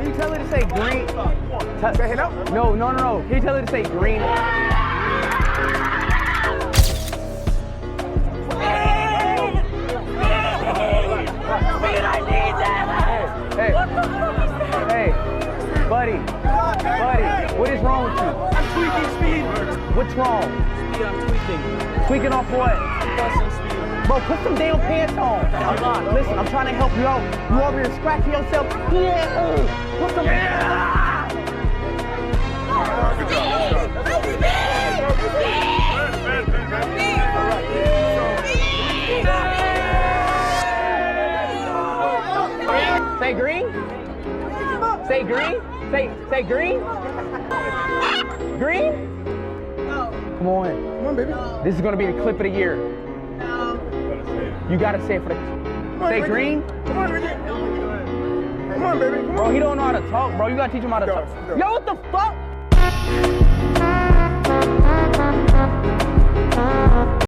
Can you tell her to say green? Say hello? No. Can you tell her to say green? Hey, buddy, what is wrong with you? I'm tweaking speed. What's wrong? Speed, I'm tweaking. Tweaking off what? Busting speed. Bro, put some damn pants on. I'm not. Listen, I'm trying to help you out. You over here scratching yourself. Yeah. Put some. Say green. Say green. Say green. Green. Come on. Come on, baby. This is gonna be the clip of the year. You gotta say it for the. Say green. Come on, baby. Come on, baby. Come Bro, on. he don't know how to talk, bro. You gotta teach him how to talk. No. Yo, what the fuck?